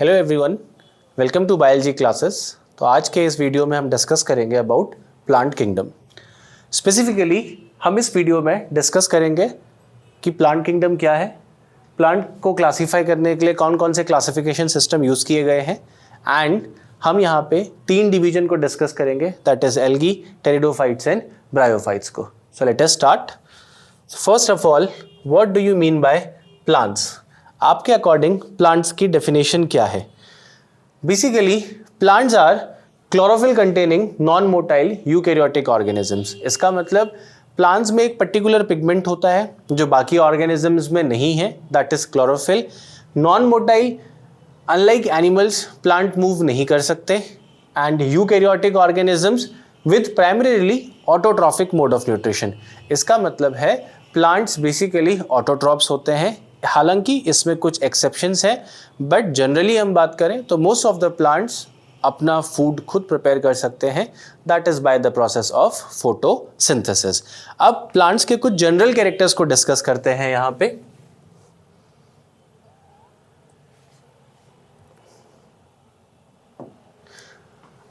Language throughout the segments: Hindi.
Hello everyone, welcome to biology classes. तो आज के इस वीडियो में हम डिस्कस करेंगे अबाउट प्लांट किंगडम। स्पेसिफिकली हम इस वीडियो में डिस्कस करेंगे कि प्लांट किंगडम क्या है, प्लांट को क्लासीफाई करने के लिए कौन कौन से क्लासिफिकेशन सिस्टम यूज़ किए गए हैं, एंड हम यहाँ पे 3 डिवीजन को डिस्कस करेंगे, that is algae, pteridophytes and bryophytes को। So let us start. First of all, what do you mean by plants? आपके अकॉर्डिंग प्लांट्स की डेफिनेशन क्या है? Basically plants are chlorophyll containing non motile eukaryotic organisms. इसका मतलब प्लांट्स में एक पर्टिकुलर पिगमेंट होता है जो बाकी ऑर्गेनिजम्स में नहीं है, that is chlorophyll. Non motile, unlike animals plant move नहीं कर सकते, and eukaryotic organisms with primarily autotrophic mode of nutrition. इसका मतलब है प्लांट्स बेसिकली ऑटोट्रॉप्स होते हैं, हालांकि इसमें कुछ एक्सेप्शंस हैं, बट जनरली हम बात करें तो मोस्ट ऑफ द प्लांट्स अपना फूड खुद प्रिपेयर कर सकते हैं, that is by the process of photosynthesis. अब प्लांट्स के कुछ जनरल कैरेक्टर्स को डिस्कस करते हैं यहाँ पे।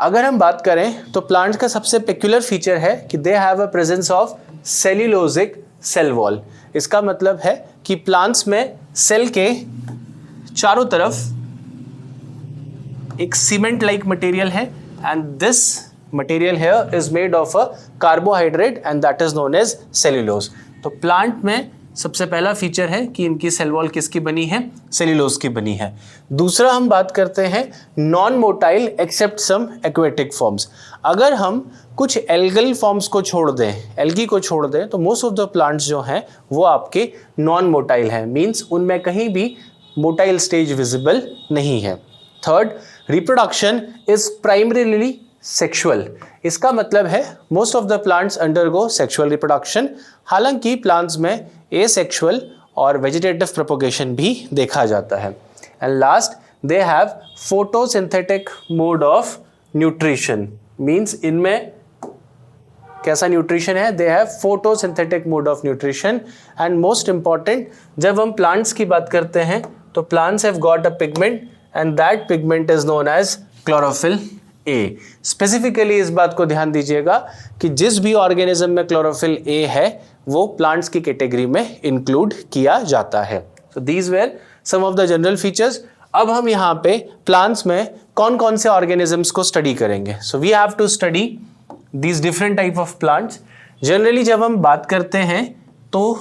अगर हम बात करें तो प्लांट्स का सबसे पेक्युलर फीचर है कि they have a presence of cellulosic cell wall. इसका मतलब है कि प्लांट्स में सेल के चारों तरफ एक सीमेंट लाइक मटेरियल है, and this material here is made of a carbohydrate and that is known as cellulose. तो प्लांट में सबसे पहला फीचर है कि इनकी सेल वॉल किसकी बनी है? सेल्यूलोज की बनी है। दूसरा हम बात करते हैं non motile except some aquatic forms. अगर हम कुछ एल्गल फॉर्म्स को छोड़ दें, एल्गी को छोड़ दें, तो मोस्ट ऑफ द प्लांट्स जो हैं वो आपके नॉन मोटाइल हैं, मींस उनमें कहीं भी मोटाइल स्टेज विजिबल नहीं है। Third, reproduction is primarily sexual. इसका मतलब है most of the plants undergo sexual reproduction, हालांकि प्लांट्स में एसेक्सुअल और वेजिटेटिव प्रोपोगेशन भी देखा जाता है। And last, they have photosynthetic mode of nutrition, means इनमें कैसा न्यूट्रिशन है? They have photosynthetic mode of nutrition. And most important, जब हम प्लांट्स की बात करते हैं तो plants have got a pigment and that pigment is known as chlorophyll A. Specifically इस बात को ध्यान दीजिएगा कि जिस भी ऑर्गेनिज्म में क्लोरोफिल ए है वो प्लांट्स की कैटेगरी में इंक्लूड किया जाता है। So these were some of the general features. अब हम यहाँ पे प्लांट्स में कौन कौन से ऑर्गेनिजम्स को स्टडी करेंगे। So we have to study these different type of plants. Generally जब हम बात करते हैं तो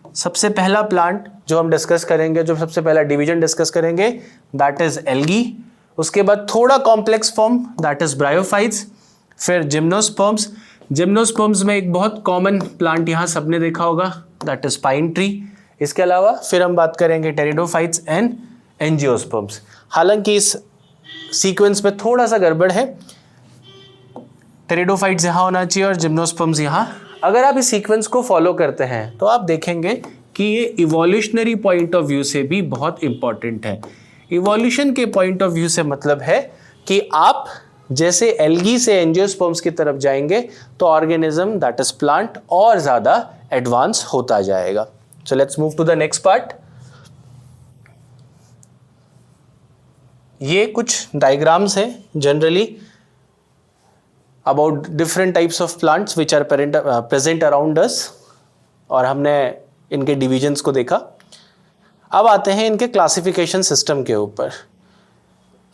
सबसे पहला प्लांट जो हम डिस्कस करेंगे, जो सबसे पहला डिवीजन डिस्कस करेंगे, दैट इज एल्गी। उसके बाद थोड़ा complex form, that is bryophytes. फिर जिम्नोस्पर्म्स। जिम्नोस्पर्म्स में एक बहुत कॉमन प्लांट यहाँ सबने देखा होगा, दैट इज पाइन ट्री। इसके अलावा फिर हम बात करेंगे टेरिडोफाइट्स एंड एंजियोस्पर्म्स। हालांकि इस सीक्वेंस में थोड़ा सा गड़बड़ है, टेरिडोफाइट्स यहाँ होना चाहिए और जिम्नोस्पर्म्स यहाँ। अगर आप इस सीक्वेंस को फॉलो करते हैं तो आप देखेंगे कि ये इवोल्यूशनरी पॉइंट ऑफ व्यू से भी बहुत इंपॉर्टेंट है। इवोल्यूशन के पॉइंट ऑफ व्यू से मतलब है कि आप जैसे एल्गी से एंजियोस्पर्म्स की तरफ जाएंगे तो ऑर्गेनिज्म दैट इज प्लांट और ज़्यादा एडवांस होता जाएगा। So let's move to the next part. ये कुछ डायग्राम्स हैं generally about different types of plants which are present around us, और हमने इनके डिविजन्स को देखा। अब आते हैं इनके क्लासिफिकेशन सिस्टम के ऊपर।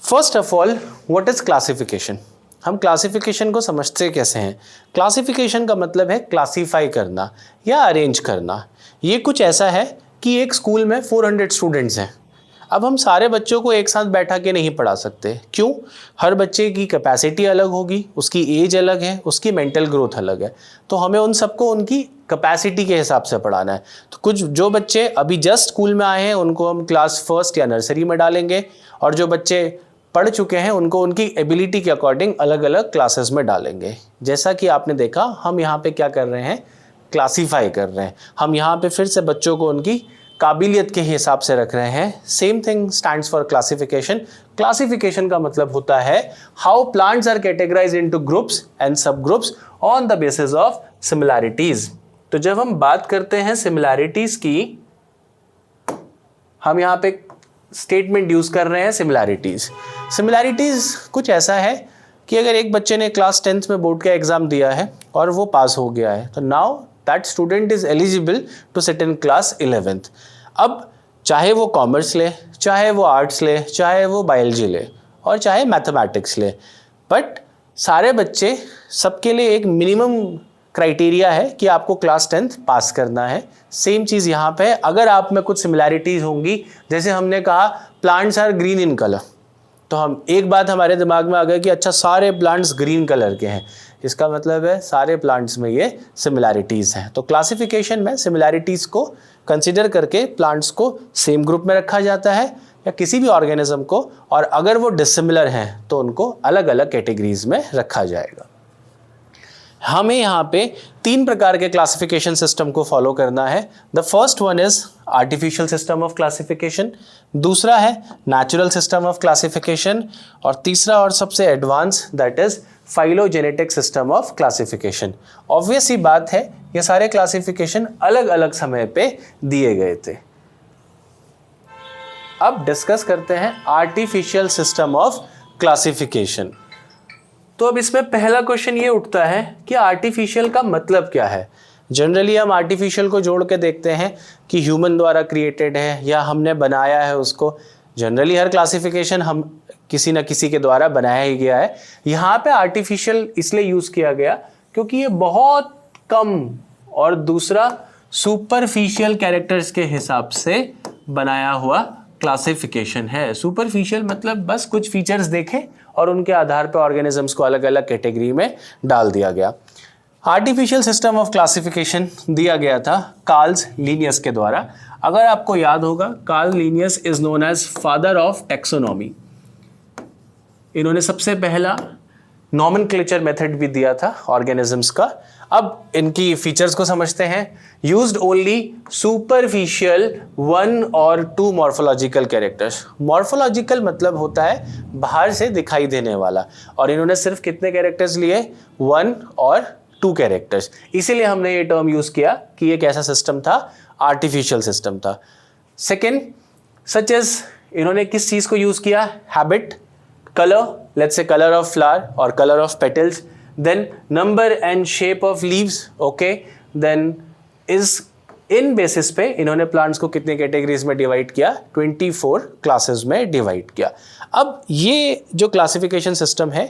First of all, what is classification? हम क्लासिफिकेशन को समझते कैसे हैं? क्लासिफिकेशन का मतलब है क्लासीफाई करना या अरेंज करना। ये कुछ ऐसा है कि एक स्कूल में 400 स्टूडेंट्स हैं। अब हम सारे बच्चों को एक साथ बैठा के नहीं पढ़ा सकते। क्यों? हर बच्चे की कैपेसिटी अलग होगी, उसकी एज अलग है, उसकी मेंटल ग्रोथ अलग है, तो हमें उन सबको उनकी कैपेसिटी के हिसाब से पढ़ाना है। तो कुछ जो बच्चे अभी जस्ट स्कूल में आए हैं उनको हम क्लास फर्स्ट या नर्सरी में डालेंगे, और जो बच्चे पढ़ चुके हैं उनको उनकी एबिलिटी के अकॉर्डिंग अलग अलग क्लासेस में डालेंगे। जैसा कि आपने देखा, हम यहाँ पे क्या कर रहे हैं? क्लासीफाई कर रहे हैं। हम यहाँ पे फिर से बच्चों को उनकी काबिलियत के हिसाब से रख रहे हैं। Same thing stands for classification. Classification का मतलब होता है how plants are categorized into groups and sub groups on the basis of similarities. तो जब हम बात करते हैं सिमिलैरिटीज की, हम यहाँ पे स्टेटमेंट यूज़ कर रहे हैं सिमिलैरिटीज़। सिमिलैरिटीज़ कुछ ऐसा है कि अगर एक बच्चे ने क्लास 10th में बोर्ड का एग्ज़ाम दिया है और वो पास हो गया है, तो now that student is eligible to sit in class 11th। अब चाहे वो कॉमर्स ले, चाहे वो आर्ट्स ले, चाहे वो बायोलॉजी ले और चाहे मैथमेटिक्स ले, बट सारे बच्चे, सबके लिए एक मिनिमम क्राइटेरिया है कि आपको क्लास 10th पास करना है। सेम चीज़ यहाँ पे है। अगर आप में कुछ सिमिलैरिटीज़ होंगी, जैसे हमने कहा plants are green in colour, तो हम एक बात हमारे दिमाग में आ गया कि अच्छा सारे प्लांट्स ग्रीन कलर के हैं, इसका मतलब है सारे प्लांट्स में ये सिमिलैरिटीज़ हैं। तो क्लासिफिकेशन में सिमिलैरिटीज़ को कंसिडर करके प्लांट्स को सेम ग्रुप में रखा जाता है या किसी भी ऑर्गेनिज्म को, और अगर वो डिसिमिलर हैं तो उनको अलग अलग कैटेगरीज में रखा जाएगा। हमें यहाँ पे 3 प्रकार के क्लासिफिकेशन सिस्टम को फॉलो करना है। The first one is artificial system of classification, दूसरा है नेचुरल सिस्टम ऑफ क्लासिफिकेशन, और तीसरा और सबसे advance that is phylogenetic system of classification. Obvious ही बात है ये सारे क्लासिफिकेशन अलग अलग समय पे दिए गए थे। अब डिस्कस करते हैं आर्टिफिशियल सिस्टम ऑफ क्लासिफिकेशन। तो अब इसमें पहला क्वेश्चन ये उठता है कि आर्टिफिशियल का मतलब क्या है। जनरली हम आर्टिफिशियल को जोड़ के देखते हैं कि ह्यूमन द्वारा क्रिएटेड है या हमने बनाया है उसको। जनरली हर क्लासिफिकेशन हम किसी न किसी के द्वारा बनाया ही गया है। यहाँ पे आर्टिफिशियल इसलिए यूज़ किया गया क्योंकि ये बहुत कम और दूसरा सुपरफिशियल कैरेक्टर्स के हिसाब से बनाया हुआ क्लासिफिकेशन है। सुपरफिशियल मतलब बस कुछ फीचर्स देखे और उनके आधार पर ऑर्गेनिजम्स को अलग अलग कैटेगरी में डाल दिया गया। आर्टिफिशियल सिस्टम ऑफ क्लासिफिकेशन दिया गया था कार्ल लिनियस के द्वारा। अगर आपको याद होगा, Carl Linnaeus is known as father of taxonomy. इन्होंने सबसे पहला नॉमेनक्लेचर मेथड भी दिया था ऑर्गेनिजम्स का। अब इनकी फीचर्स को समझते हैं। यूज्ड ओनली सुपरफिशियल 1 और 2 मॉर्फोलॉजिकल कैरेक्टर्स। मॉर्फोलॉजिकल मतलब होता है बाहर से दिखाई देने वाला, और इन्होंने सिर्फ कितने कैरेक्टर्स लिए? 1 और 2 कैरेक्टर्स। इसीलिए हमने ये टर्म यूज किया कि ये कैसा सिस्टम था, आर्टिफिशियल सिस्टम था। सेकेंड, सच एज इन्होंने किस चीज को यूज किया? Habit, color, let's say color of flower or color of petals, then number and shape of leaves, okay, then is in basis पे इन्होंने प्लांट्स को कितने कैटेगरीज में डिवाइड किया? 24 क्लासेस में डिवाइड किया। अब ये जो क्लासिफिकेशन सिस्टम है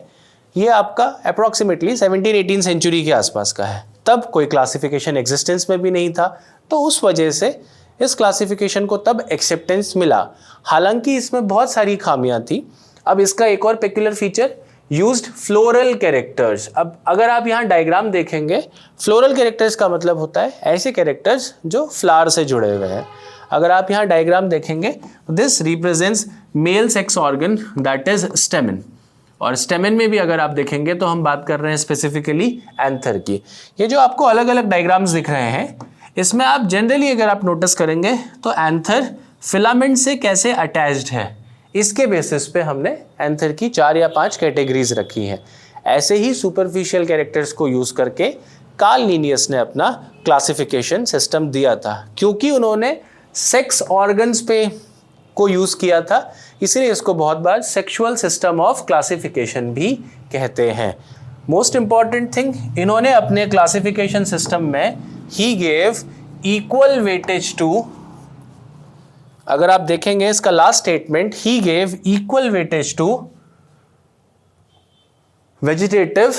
ये आपका अप्रॉक्सीमेटली 17-18 सेंचुरी के आसपास का है। तब कोई क्लासिफिकेशन एग्जिस्टेंस में भी नहीं था, तो उस वजह से इस क्लासिफिकेशन को तब एक्सेप्टेंस मिला। हालांकि इसमें बहुत सारी खामियां थी। अब इसका एक और peculiar feature, used floral characters. अब अगर आप यहाँ डायग्राम देखेंगे, फ्लोरल कैरेक्टर्स का मतलब होता है ऐसे कैरेक्टर्स जो फ्लावर से जुड़े हुए हैं। अगर आप यहाँ डायग्राम देखेंगे, this represents male sex organ that is स्टेमन, और स्टेमन में भी अगर आप देखेंगे तो हम बात कर रहे हैं स्पेसिफिकली एंथर की। ये जो आपको अलग अलग डायग्राम्स दिख रहे हैं, इसमें आप जनरली अगर आप नोटिस करेंगे तो एंथर फिलामेंट से कैसे अटैच्ड है, इसके बेसिस पे हमने एंथर की 4 या 5 कैटेगरीज रखी हैं। ऐसे ही सुपरफिशियल कैरेक्टर्स को यूज करके कार्ल लिनियस ने अपना क्लासिफिकेशन सिस्टम दिया था। क्योंकि उन्होंने सेक्स ऑर्गन्स पे को यूज किया था, इसलिए इसको बहुत बार सेक्सुअल सिस्टम ऑफ क्लासिफिकेशन भी कहते हैं। मोस्ट इंपॉर्टेंट थिंग, इन्होंने अपने क्लासिफिकेशन सिस्टम में he gave equal weightage to, अगर आप देखेंगे इसका last statement, he gave equal weightage to vegetative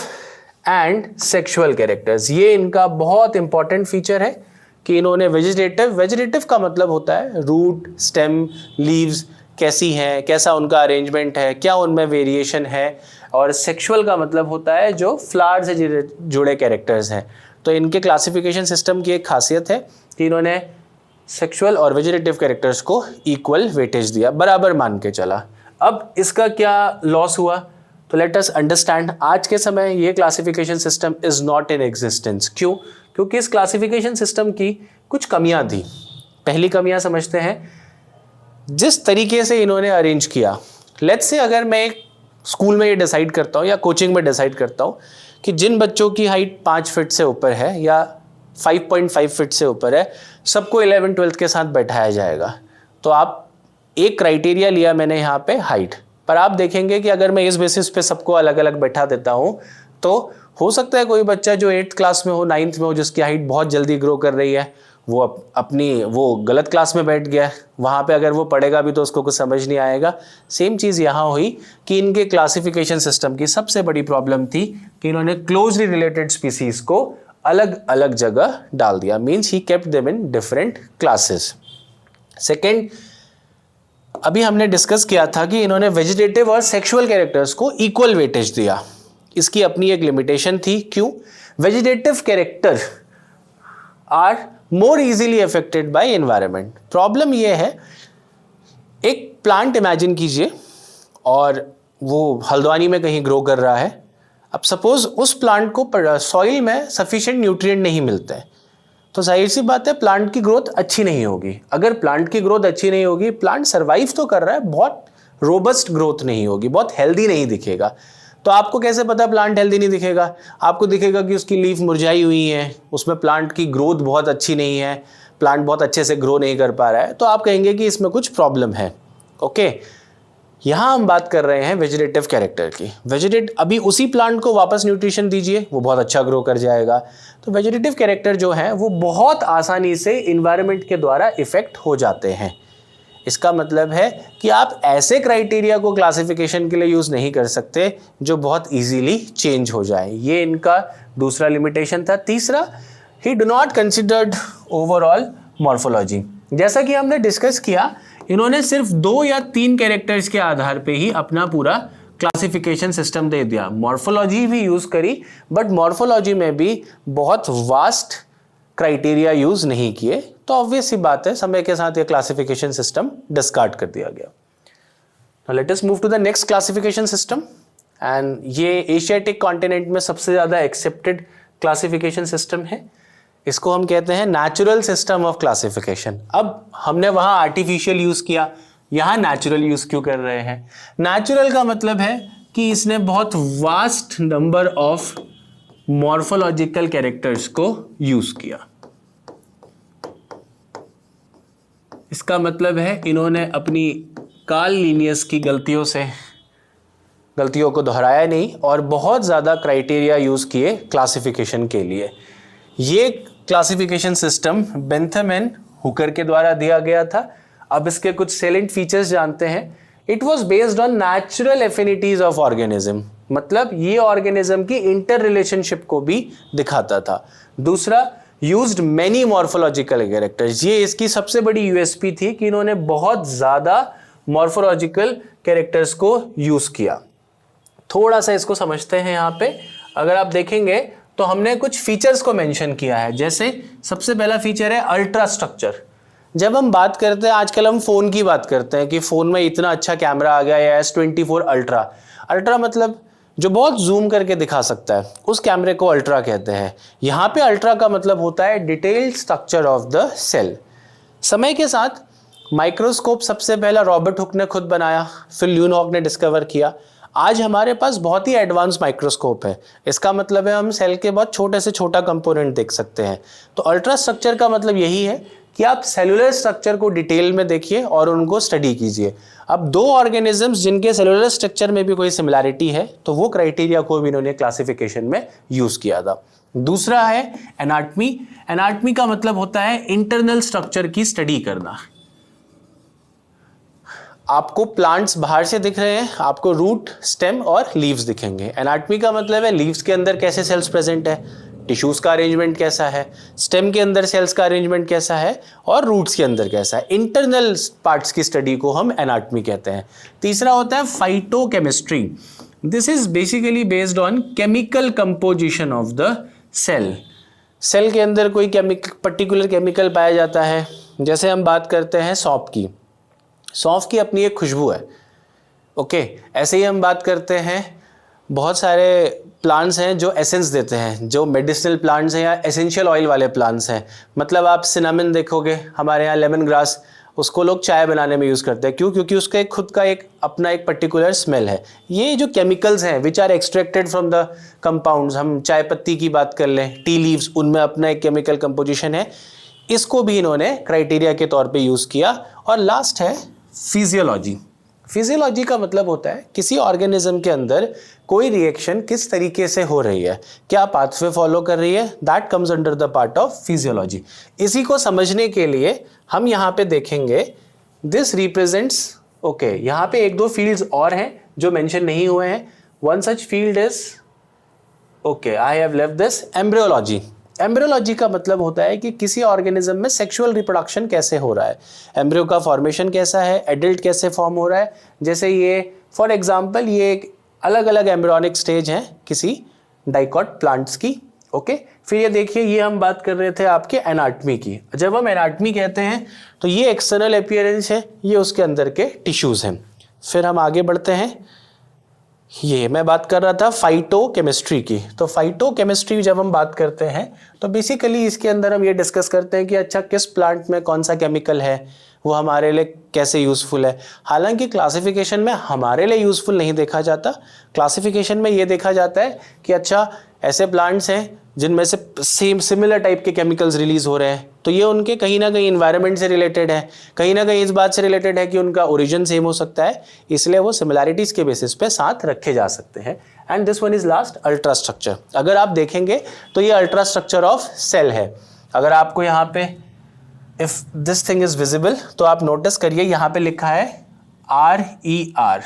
and sexual characters. ये इनका बहुत इंपॉर्टेंट फीचर है कि इन्होंने वेजिटेटिव का मतलब होता है रूट, स्टेम, लीव्स कैसी हैं, कैसा उनका अरेंजमेंट है, क्या उनमें वेरिएशन है, और सेक्सुअल का मतलब होता है जो फ्लावर से जुड़े कैरेक्टर्स हैं। तो इनके क्लासिफिकेशन सिस्टम की एक खासियत है कि इन्होंने सेक्सुअल और वेजिटेटिव कैरेक्टर्स को इक्वल वेटेज दिया, बराबर मान के चला। अब इसका क्या लॉस हुआ? तो लेट अस अंडरस्टैंड। आज के समय ये classification system is not in existence. क्यों? क्योंकि इस क्लासिफिकेशन सिस्टम की कुछ कमियां थी। पहली कमियां समझते हैं, जिस तरीके से इन्होंने अरेंज किया। लेट्स से अगर मैं एक स्कूल में ये डिसाइड करता हूँ या कोचिंग में डिसाइड करता हूँ कि जिन बच्चों की हाइट 5 फीट से ऊपर है या 5.5 फीट से ऊपर है, सबको 11th-12th के साथ बैठाया जाएगा, तो आप एक क्राइटेरिया लिया मैंने यहाँ पे हाइट, पर आप देखेंगे कि अगर मैं इस बेसिस पे सबको अलग अलग बैठा देता हूँ तो हो सकता है कोई बच्चा जो 8th क्लास में हो, 9th में हो, जिसकी हाइट बहुत जल्दी ग्रो कर रही है, वो अपनी वो गलत क्लास में बैठ गया है, वहाँ पे अगर वो पढ़ेगा भी तो उसको कुछ समझ नहीं आएगा। सेम चीज़ यहाँ हुई कि इनके क्लासिफिकेशन सिस्टम की सबसे बड़ी प्रॉब्लम थी कि इन्होंने क्लोजली रिलेटेड स्पीसीज को अलग अलग जगह डाल दिया, means he kept them in different classes. Second, अभी हमने डिस्कस किया था कि इन्होंने वेजिटेटिव और सेक्सुअल कैरेक्टर्स को इक्वल वेटेज दिया। इसकी अपनी एक लिमिटेशन थी। क्यों? Vegetative character are more easily affected by environment. Problem यह है, एक प्लांट इमेजिन कीजिए और वो हल्द्वानी में कहीं ग्रो कर रहा है। अब सपोज उस प्लांट को सॉइल में सफिशिएंट न्यूट्रिएंट नहीं मिलते हैं, तो जाहिर सी बात है प्लांट की ग्रोथ अच्छी नहीं होगी। अगर प्लांट की ग्रोथ अच्छी नहीं होगी, प्लांट सर्वाइव तो कर रहा है, बहुत रोबस्ट ग्रोथ नहीं होगी, बहुत हेल्दी नहीं दिखेगा। तो आपको कैसे पता प्लांट हेल्दी नहीं दिखेगा? आपको दिखेगा कि उसकी लीफ मुरझाई हुई है, उसमें प्लांट की ग्रोथ बहुत अच्छी नहीं है, प्लांट बहुत अच्छे से ग्रो नहीं कर पा रहा है, तो आप कहेंगे कि इसमें कुछ प्रॉब्लम है। ओके, यहाँ हम बात कर रहे हैं वेजिटेटिव कैरेक्टर की। अभी उसी प्लांट को वापस न्यूट्रिशन दीजिए, वो बहुत अच्छा ग्रो कर जाएगा। तो वेजिटेटिव कैरेक्टर जो है वो बहुत आसानी से इन्वायरमेंट के द्वारा इफेक्ट हो जाते हैं। इसका मतलब है कि आप ऐसे क्राइटेरिया को क्लासिफिकेशन के लिए यूज़ नहीं कर सकते जो बहुत इजीली चेंज हो जाए। ये इनका दूसरा लिमिटेशन था। तीसरा, ही do not considered overall morphology. जैसा कि हमने डिस्कस किया, इन्होंने सिर्फ 2 या 3 कैरेक्टर्स के आधार पे ही अपना पूरा क्लासिफिकेशन सिस्टम दे दिया। मॉर्फोलॉजी भी यूज़ करी, बट मॉर्फोलॉजी में भी बहुत वास्ट क्राइटेरिया यूज़ नहीं किए। तो ऑब्वियस सी बात है, समय के साथ ये क्लासिफिकेशन सिस्टम डिस्कार्ड कर दिया गया। Now let us move to the next classification system, and ये एशियाटिक कॉन्टिनेंट में सबसे ज़्यादा एक्सेप्टेड क्लासिफिकेशन सिस्टम है। इसको हम कहते हैं नेचुरल सिस्टम ऑफ क्लासिफिकेशन। अब हमने वहाँ आर्टिफिशियल यूज़ किया, यहाँ नेचुरल यूज़ क्यों कर रहे हैं? नेचुरल का मतलब है कि इसने बहुत vast number of morphological characters को यूज़ किया। इसका मतलब है इन्होंने अपनी कार्ल लिनियस की गलतियों को दोहराया नहीं और बहुत ज़्यादा क्राइटेरिया यूज़ किए क्लासिफिकेशन के लिए। ये classification system Bentham and Hooker के द्वारा दिया गया था। अब इसके कुछ सेलेंट फीचर्स जानते हैं। It was based on natural affinities of organism, मतलब ये ऑर्गेनिज्म की इंटर रिलेशनशिप को भी दिखाता था। दूसरा, यूज्ड मेनी मॉर्फोलॉजिकल कैरेक्टर्स। ये इसकी सबसे बड़ी यूएसपी थी कि इन्होंने बहुत ज़्यादा मॉर्फोलॉजिकल कैरेक्टर्स को यूज़ किया। थोड़ा सा इसको समझते हैं। यहाँ पे अगर आप देखेंगे तो हमने कुछ फीचर्स को मेंशन किया है। जैसे सबसे पहला फीचर है अल्ट्रा स्ट्रक्चर। जब हम बात करते हैं, आजकल हम फ़ोन की बात करते हैं कि फ़ोन में इतना अच्छा कैमरा आ गया है, S24 अल्ट्रा। अल्ट्रा मतलब जो बहुत जूम करके दिखा सकता है, उस कैमरे को अल्ट्रा कहते हैं। यहाँ पे अल्ट्रा का मतलब होता है detailed structure of the cell. समय के साथ माइक्रोस्कोप सबसे पहला रॉबर्ट हुक ने खुद बनाया, फिर ल्यूनहॉक ने डिस्कवर किया। आज हमारे पास बहुत ही एडवांस माइक्रोस्कोप है। इसका मतलब है हम सेल के बहुत छोटे से छोटा कंपोनेंट देख सकते हैं। तो अल्ट्रा स्ट्रक्चर का मतलब यही है कि आप सेलुलर स्ट्रक्चर को डिटेल में देखिए और उनको स्टडी कीजिए। अब 2 ऑर्गेनिजम्स जिनके सेलुलर स्ट्रक्चर में भी कोई सिमिलैरिटी है, तो वो क्राइटेरिया को भी इन्होंने क्लासिफिकेशन में यूज़ किया था। दूसरा है एनाटमी। एनाटमी का मतलब होता है इंटरनल स्ट्रक्चर की स्टडी करना। आपको प्लांट्स बाहर से दिख रहे हैं, आपको रूट, स्टेम और लीव्स दिखेंगे। एनाटमी का मतलब है लीव्स के अंदर कैसे सेल्स प्रेजेंट है, टिश्यूज का अरेंजमेंट कैसा है, स्टेम के अंदर सेल्स का अरेंजमेंट कैसा है और रूट्स के अंदर कैसा है। इंटरनल पार्ट्स की स्टडी को हम एनाटमी कहते हैं। तीसरा होता है phytochemistry. This is basically based on chemical composition of the cell. Cell के अंदर कोई पर्टिकुलर केमिकल पाया जाता है। जैसे हम बात करते हैं सौंफ की। सौंफ की अपनी एक खुशबू है। ओके, ऐसे ही हम बात करते हैं, बहुत सारे प्लांट्स हैं जो एसेंस देते हैं, जो मेडिसिनल प्लांट्स हैं या एसेंशियल ऑयल वाले प्लांट्स हैं। मतलब आप सिनामन देखोगे, हमारे यहाँ लेमन ग्रास, उसको लोग चाय बनाने में यूज़ करते हैं। क्यों? क्योंकि उसका एक खुद का अपना एक पर्टिकुलर स्मेल है। ये जो केमिकल्स हैं which are extracted from the compounds, हम चाय पत्ती की बात कर लें, टी लीव्स, उनमें अपना एक केमिकल कंपोजिशन है। इसको भी इन्होंने क्राइटेरिया के तौर पे यूज़ किया। और लास्ट है फिजियोलॉजी। फिजियोलॉजी का मतलब होता है किसी ऑर्गेनिज्म के अंदर कोई रिएक्शन किस तरीके से हो रही है, क्या पाथवे फॉलो कर रही है, that comes under the part of physiology. इसी को समझने के लिए हम यहाँ पे देखेंगे दिस रिप्रेजेंट्स, ओके, यहाँ पे एक दो फील्ड्स और हैं जो मेंशन नहीं हुए हैं। One such field is, okay, I have left this, embryology. Embryology का मतलब होता है कि किसी ऑर्गेनिज्म में सेक्सुअल रिप्रोडक्शन कैसे हो रहा है, एम्ब्रियो का फॉर्मेशन कैसा है, एडल्ट कैसे फॉर्म हो रहा है। जैसे ये फॉर एग्जांपल ये एक अलग अलग एम्ब्रियोनिक स्टेज हैं किसी डाइकॉट प्लांट्स की, ओके। फिर ये देखिए, ये हम बात कर रहे थे आपके एनाटमी की। जब हम एनाटमी कहते हैं तो ये एक्सटर्नल अपीयरेंस है, ये उसके अंदर के टिश्यूज हैं। फिर हम आगे बढ़ते हैं, ये मैं बात कर रहा था फाइटोकेमिस्ट्री की। तो फाइटोकेमिस्ट्री जब हम बात करते हैं तो बेसिकली इसके अंदर हम ये डिस्कस करते हैं कि अच्छा किस प्लांट में कौन सा केमिकल है, वो हमारे लिए कैसे यूज़फुल है। हालांकि क्लासिफिकेशन में हमारे लिए यूज़फुल नहीं देखा जाता, क्लासिफिकेशन में ये देखा जाता है कि अच्छा ऐसे प्लांट्स हैं जिनमें से सेम सिमिलर टाइप के केमिकल्स रिलीज हो रहे हैं, तो ये उनके कहीं ना कहीं इन्वायरमेंट से रिलेटेड है, कहीं ना कहीं इस बात से रिलेटेड है कि उनका ओरिजिन सेम हो सकता है, इसलिए वो सिमिलैरिटीज के बेसिस पे साथ रखे जा सकते हैं। And this one is last, ultra structure. अगर आप देखेंगे तो ये अल्ट्रा स्ट्रक्चर ऑफ सेल है। अगर आपको यहाँ पे if this thing is visible तो आप नोटिस करिए यहाँ पे लिखा है RER,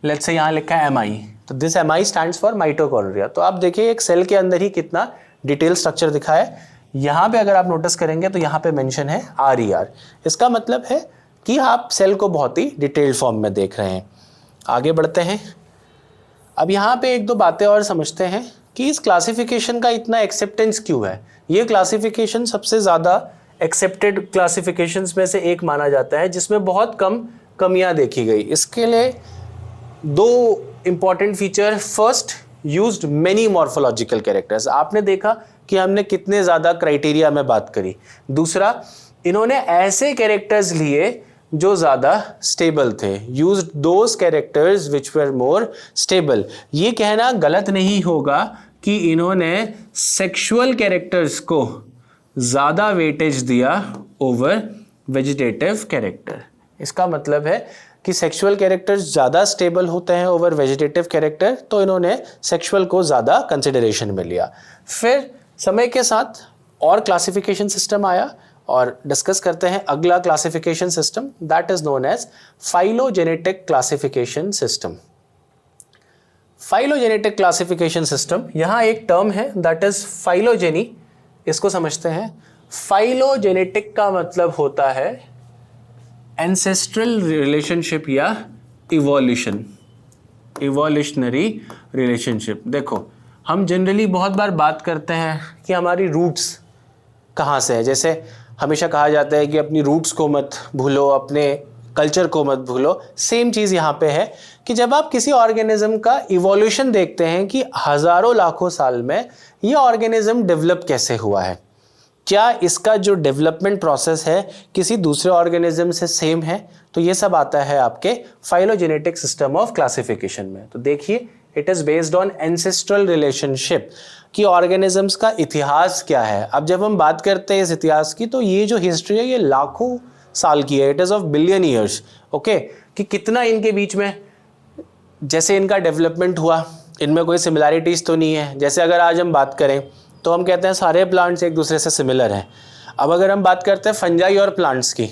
लेट्स से यहाँ लिखा है MI, तो this MI stands for mitochondria. तो आप देखिए एक सेल के अंदर ही कितना डिटेल स्ट्रक्चर दिखा है। यहाँ पे अगर आप नोटिस करेंगे तो यहाँ पे मेंशन है RER। इसका मतलब है कि आप सेल को बहुत ही डिटेल्ड फॉर्म में देख रहे हैं। आगे बढ़ते हैं, अब यहाँ पे एक दो बातें और समझते हैं कि इस क्लासिफिकेशन का इतना एक्सेप्टेंस क्यों है। ये क्लासिफिकेशन सबसे ज़्यादा एक्सेप्टेड क्लासिफिकेशंस में से एक माना जाता है जिसमें बहुत कम कमियां देखी गई। इसके लिए दो important feature, first used many morphological characters, आपने देखा कि हमने कितने ज़्यादा क्राइटेरिया में बात करी। दूसरा, इन्होंने ऐसे कैरेक्टर्स लिए जो ज़्यादा स्टेबल थे, used those characters which were more stable. ये कहना गलत नहीं होगा कि इन्होंने सेक्सुअल कैरेक्टर्स को ज़्यादा वेटेज दिया ओवर वेजिटेटिव कैरेक्टर। इसका मतलब है कि सेक्सुअल कैरेक्टर्स ज़्यादा स्टेबल होते हैं ओवर वेजिटेटिव कैरेक्टर, तो इन्होंने सेक्सुअल को ज़्यादा कंसिडरेशन में लिया। फिर समय के साथ और क्लासिफिकेशन सिस्टम आया और डिस्कस करते हैं अगला classification system, that is known as phylogenetic classification system. Phylogenetic classification system, यहाँ एक टर्म है दैट इज फाइलोजेनी, इसको समझते हैं। फाइलोजेनेटिक का मतलब होता है एंसेस्ट्रल रिलेशनशिप या इवोल्यूशन, इवोल्यूशनरी रिलेशनशिप। देखो हम जनरली बहुत बार बात करते हैं कि हमारी रूट्स कहाँ से है। जैसे हमेशा कहा जाता है कि अपनी रूट्स को मत भूलो, अपने कल्चर को मत भूलो। सेम चीज़ यहाँ पे है कि जब आप किसी ऑर्गेनिज्म का इवोल्यूशन देखते हैं कि हज़ारों लाखों साल में ये ऑर्गेनिज्म डेवलप कैसे हुआ है, क्या इसका जो डेवलपमेंट प्रोसेस है किसी दूसरे ऑर्गेनिज्म से सेम है, तो ये सब आता है आपके फाइलोजेनेटिक सिस्टम ऑफ क्लासिफिकेशन में। तो देखिए it is based on ancestral relationship कि ऑर्गेनिजम्स का इतिहास क्या है। अब जब हम बात करते हैं इस इतिहास की तो ये जो हिस्ट्री है ये लाखों साल की है, it is of billion years, okay, कि कितना इनके बीच में जैसे इनका डेवलपमेंट हुआ, इनमें कोई सिमिलैरिटीज़ तो नहीं है। जैसे अगर आज हम बात करें तो हम कहते हैं सारे प्लांट्स एक दूसरे से सिमिलर हैं। अब अगर हम बात करते हैं फंजाई और प्लांट्स की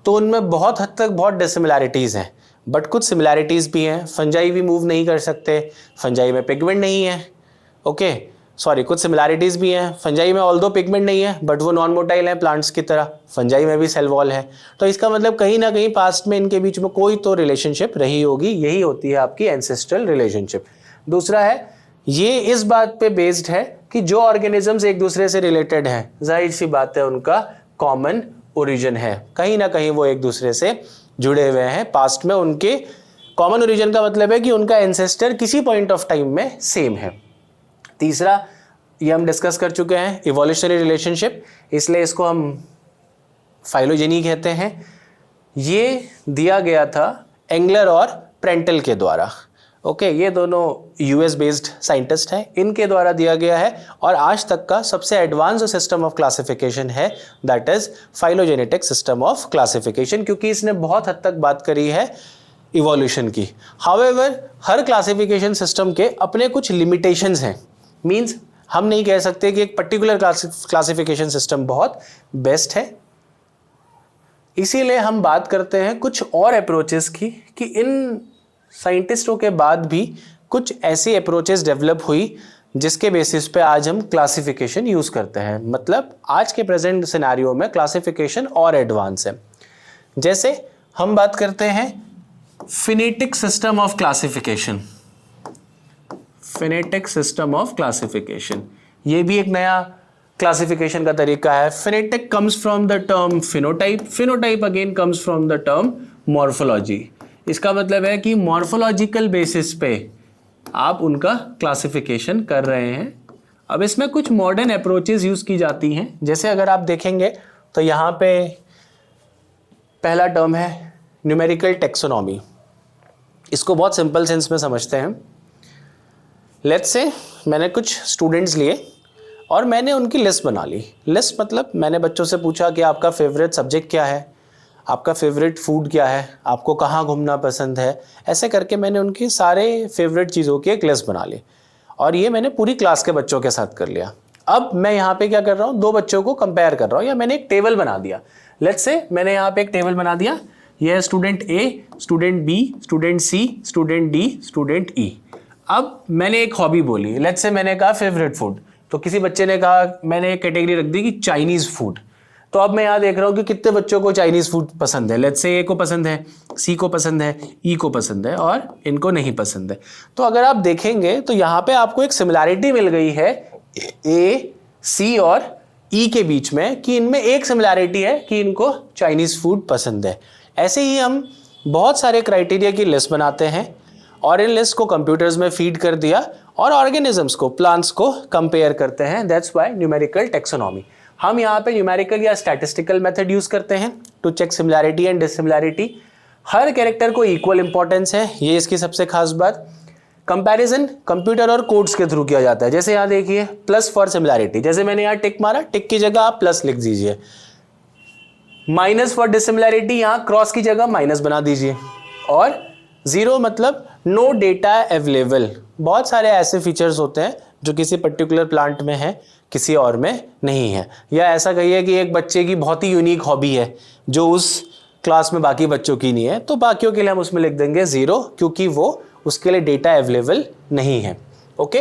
तो उनमें बहुत हद तक बहुत डिसिमिलैरिटीज़ हैं, बट कुछ सिमिलैरिटीज़ भी हैं। फंजाई भी मूव नहीं कर सकते, फंजाई में पिगमेंट नहीं है, ओके, सॉरी, कुछ सिमिलैरिटीज़ भी हैं। फंजाई में ऑल्दो पिगमेंट नहीं है बट वो नॉन मोटाइल हैं प्लांट्स की तरह, फंजाई में भी सेल वॉल है। तो इसका मतलब कहीं ना कहीं पास्ट में इनके बीच में कोई तो रिलेशनशिप रही होगी, यही होती है आपकी एंसेस्ट्रल रिलेशनशिप। दूसरा है, ये इस बात पे बेस्ड है कि जो ऑर्गेनिजम्स एक दूसरे से रिलेटेड हैं, जाहिर सी बात है उनका कॉमन ओरिजिन है, कहीं ना कहीं वो एक दूसरे से जुड़े हुए हैं। पास्ट में उनके कॉमन ओरिजिन का मतलब है कि उनका एंसेस्टर किसी पॉइंट ऑफ टाइम में सेम है। तीसरा, ये हम डिस्कस कर चुके हैं, इवोल्यूशनरी रिलेशनशिप, इसलिए इसको हम फाइलोजेनी कहते हैं। ये दिया गया था एंगलर और प्रेंटल के द्वारा। ओके, ये दोनों यूएस बेस्ड साइंटिस्ट हैं, इनके द्वारा दिया गया है और आज तक का सबसे एडवांस जो सिस्टम ऑफ क्लासिफिकेशन है that is phylogenetic system of classification, क्योंकि इसने बहुत हद तक बात करी है इवोल्यूशन की। हाउएवर हर क्लासिफिकेशन सिस्टम के अपने कुछ लिमिटेशंस हैं, मींस हम नहीं कह सकते कि एक पर्टिकुलर क्लासिफिकेशन सिस्टम बहुत बेस्ट है। इसीलिए हम बात करते हैं कुछ और अप्रोचेस की कि इन साइंटिस्टों के बाद भी कुछ ऐसी अप्रोचेस डेवलप हुई जिसके बेसिस पे आज हम क्लासिफिकेशन यूज करते हैं। मतलब आज के प्रेजेंट सिनेरियो में क्लासिफिकेशन और एडवांस है। जैसे हम बात करते हैं phenetic system of classification, phenetic system of classification, ये भी एक नया क्लासिफिकेशन का तरीका है। Phenetic comes from the term phenotype, phenotype again comes from the term morphology. इसका मतलब है कि मॉर्फोलॉजिकल बेसिस पे आप उनका क्लासिफिकेशन कर रहे हैं। अब इसमें कुछ मॉडर्न अप्रोचेस यूज की जाती हैं। जैसे अगर आप देखेंगे तो यहाँ पे पहला टर्म है न्यूमेरिकल टेक्सोनॉमी। इसको बहुत सिंपल सेंस में समझते हैं। लेट्स से मैंने कुछ स्टूडेंट्स लिए और मैंने उनकी लिस्ट बना ली। लिस्ट मतलब मैंने बच्चों से पूछा कि आपका फेवरेट सब्जेक्ट क्या है, आपका फेवरेट फूड क्या है, आपको कहाँ घूमना पसंद है। ऐसे करके मैंने उनकी सारे फेवरेट चीज़ों की एक लिस्ट बना ली और ये मैंने पूरी क्लास के बच्चों के साथ कर लिया। अब मैं यहाँ पे क्या कर रहा हूँ, दो बच्चों को कंपेयर कर रहा हूँ या मैंने एक टेबल बना दिया। लेट्स से मैंने यहाँ पे एक टेबल बना दिया, ये है student A, student B, student C, student D, student E. अब मैंने एक हॉबी बोली, लेट्स से मैंने कहा फेवरेट फूड, तो किसी बच्चे ने कहा, मैंने एक कैटेगरी रख दी कि चाइनीज़ फूड। तो अब मैं यहाँ देख रहा हूँ कि कितने बच्चों को चाइनीज़ फूड पसंद है। लेट्स से ए को पसंद है, सी को पसंद है, ई को पसंद है और इनको नहीं पसंद है। तो अगर आप देखेंगे तो यहाँ पे आपको एक सिमिलैरिटी मिल गई है ए, सी और ई के बीच में, कि इनमें एक सिमिलैरिटी है कि इनको चाइनीज़ फूड पसंद है। ऐसे ही हम बहुत सारे क्राइटेरिया की लिस्ट बनाते हैं और इन लिस्ट को कंप्यूटर्स में फीड कर दिया और ऑर्गेनिजम्स को, प्लांट्स को कंपेयर करते हैं। That's why numerical taxonomy. हम यहाँ पे न्यूमेरिकल या स्टैटिस्टिकल मेथड यूज करते हैं to check similarity and dissimilarity. हर कैरेक्टर को इक्वल इंपॉर्टेंस है, ये इसकी सबसे खास बात। कंपैरिजन कंप्यूटर और कोड्स के थ्रू किया जाता है। जैसे यहाँ देखिए प्लस फॉर सिमिलैरिटी, जैसे मैंने यहाँ टिक मारा, टिक की जगह आप प्लस लिख दीजिए। माइनस फॉर डिसिमिलैरिटी, यहाँ क्रॉस की जगह माइनस बना दीजिए। और जीरो मतलब नो डेटा अवेलेबल। बहुत सारे ऐसे फीचर्स होते हैं जो किसी पर्टिकुलर प्लांट में है, किसी और में नहीं है। या ऐसा कहिए कि एक बच्चे की बहुत ही यूनिक हॉबी है जो उस क्लास में बाकी बच्चों की नहीं है, तो बाकियों के लिए हम उसमें लिख देंगे जीरो, क्योंकि वो उसके लिए डेटा अवेलेबल नहीं है। ओके।